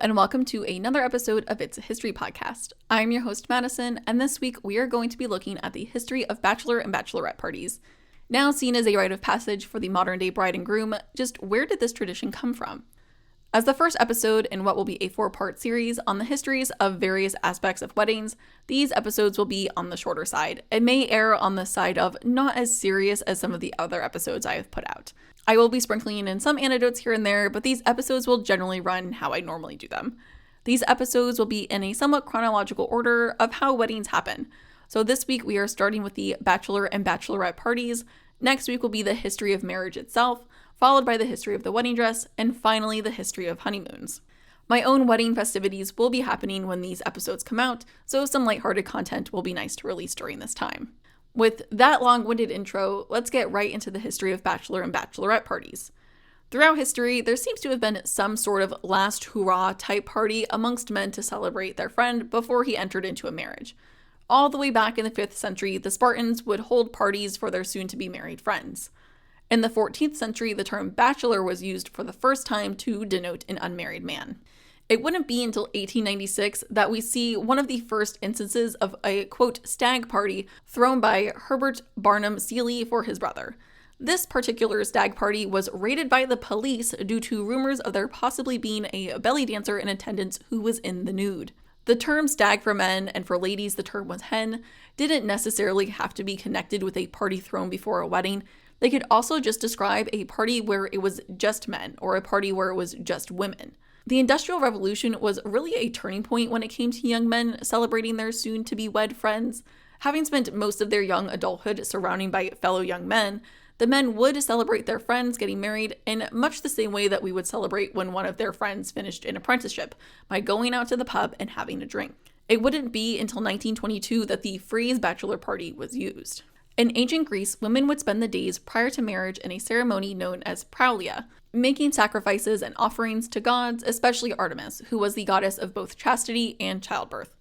and welcome to another episode of It's a History Podcast. I'm your host, Madison, and this week we are going to be looking at the history of Bachelor and Bachelorette parties. Now seen as a rite of passage for the modern-day bride and groom, just where did this tradition come from? As the first episode in what will be a 4-part series on the histories of various aspects of weddings, these episodes will be on the shorter side. It may err on the side of not as serious as some of the other episodes I have put out. I will be sprinkling in some anecdotes here and there, but these episodes will generally run how I normally do them. These episodes will be in a somewhat chronological order of how weddings happen. So this week we are starting with the Bachelor and Bachelorette parties. Next week will be the history of marriage itself, followed by the history of the wedding dress, and finally the history of honeymoons. My own wedding festivities will be happening when these episodes come out, so some lighthearted content will be nice to release during this time. With that long-winded intro, let's get right into the history of Bachelor and Bachelorette parties. Throughout history, there seems to have been some sort of last hurrah type party amongst men to celebrate their friend before he entered into a marriage. All the way back in the 5th century, the Spartans would hold parties for their soon-to-be-married friends. In the 14th century, the term bachelor was used for the first time to denote an unmarried man. It wouldn't be until 1896 that we see one of the first instances of a, quote, stag party thrown by Herbert Barnum Seeley for his brother. This particular stag party was raided by the police due to rumors of there possibly being a belly dancer in attendance who was in the nude. The term stag for men, and for ladies the term was hen, didn't necessarily have to be connected with a party thrown before a wedding. They could also just describe a party where it was just men, or a party where it was just women. The Industrial Revolution was really a turning point when it came to young men celebrating their soon-to-be wed friends. Having spent most of their young adulthood surrounded by fellow young men, the men would celebrate their friends getting married in much the same way that we would celebrate when one of their friends finished an apprenticeship, by going out to the pub and having a drink. It wouldn't be until 1922 that the phrase bachelor party was used. In ancient Greece, women would spend the days prior to marriage in a ceremony known as praulia, making sacrifices and offerings to gods, especially Artemis, who was the goddess of both chastity and childbirth.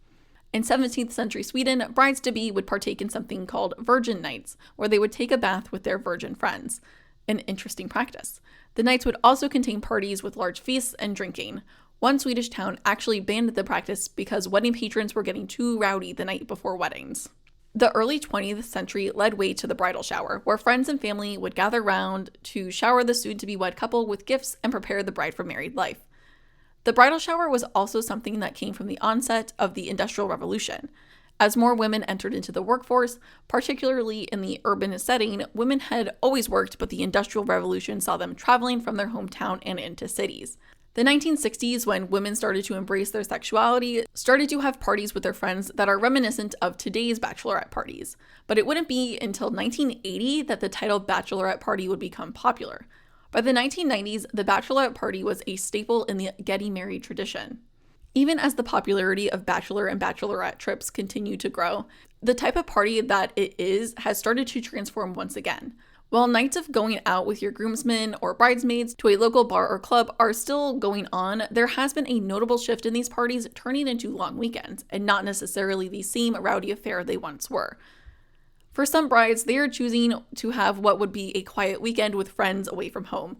In 17th century Sweden, brides-to-be would partake in something called virgin nights, where they would take a bath with their virgin friends. An interesting practice. The nights would also contain parties with large feasts and drinking. One Swedish town actually banned the practice because wedding patrons were getting too rowdy the night before weddings. The early 20th century led way to the bridal shower, where friends and family would gather round to shower the soon-to-be-wed couple with gifts and prepare the bride for married life. The bridal shower was also something that came from the onset of the Industrial Revolution. As more women entered into the workforce, particularly in the urban setting, women had always worked, but the Industrial Revolution saw them traveling from their hometown and into cities. The 1960s, when women started to embrace their sexuality, started to have parties with their friends that are reminiscent of today's bachelorette parties. But it wouldn't be until 1980 that the title bachelorette party would become popular. By the 1990s, the bachelorette party was a staple in the getting married tradition. Even as the popularity of bachelor and bachelorette trips continue to grow, the type of party that it is has started to transform once again. While nights of going out with your groomsmen or bridesmaids to a local bar or club are still going on, there has been a notable shift in these parties turning into long weekends, and not necessarily the same rowdy affair they once were. For some brides, they are choosing to have what would be a quiet weekend with friends away from home.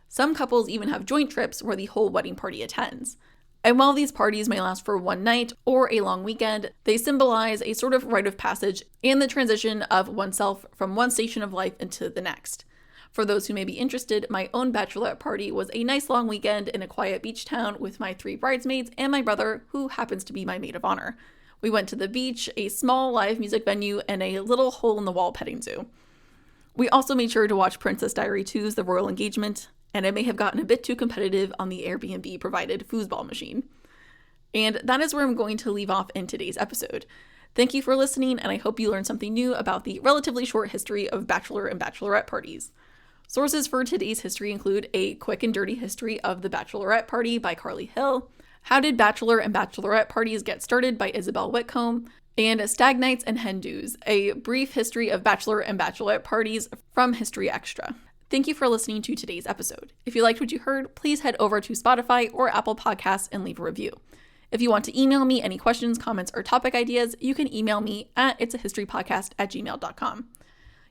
Some couples even have joint trips where the whole wedding party attends. And while these parties may last for one night or a long weekend, they symbolize a sort of rite of passage and the transition of oneself from one station of life into the next. For those who may be interested, my own bachelorette party was a nice long weekend in a quiet beach town with my 3 bridesmaids and my brother, who happens to be my maid of honor. We went to the beach, a small live music venue, and a little hole-in-the-wall petting zoo. We also made sure to watch Princess Diary 2's The Royal Engagement, and it may have gotten a bit too competitive on the Airbnb-provided foosball machine. And that is where I'm going to leave off in today's episode. Thank you for listening, and I hope you learned something new about the relatively short history of Bachelor and Bachelorette parties. Sources for today's history include A Quick and Dirty History of the Bachelorette Party by Carly Hill, How Did Bachelor and Bachelorette Parties Get Started by Isobel Whitcomb, and Stag Nights and Hen Do's, a brief history of Bachelor and Bachelorette parties from History Extra. Thank you for listening to today's episode. If you liked what you heard, please head over to Spotify or Apple Podcasts and leave a review. If you want to email me any questions, comments, or topic ideas, you can email me at itsahistorypodcast@gmail.com.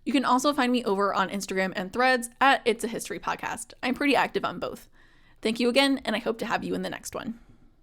You can also find me over on Instagram and Threads at It's a History Podcast. I'm pretty active on both. Thank you again, and I hope to have you in the next one.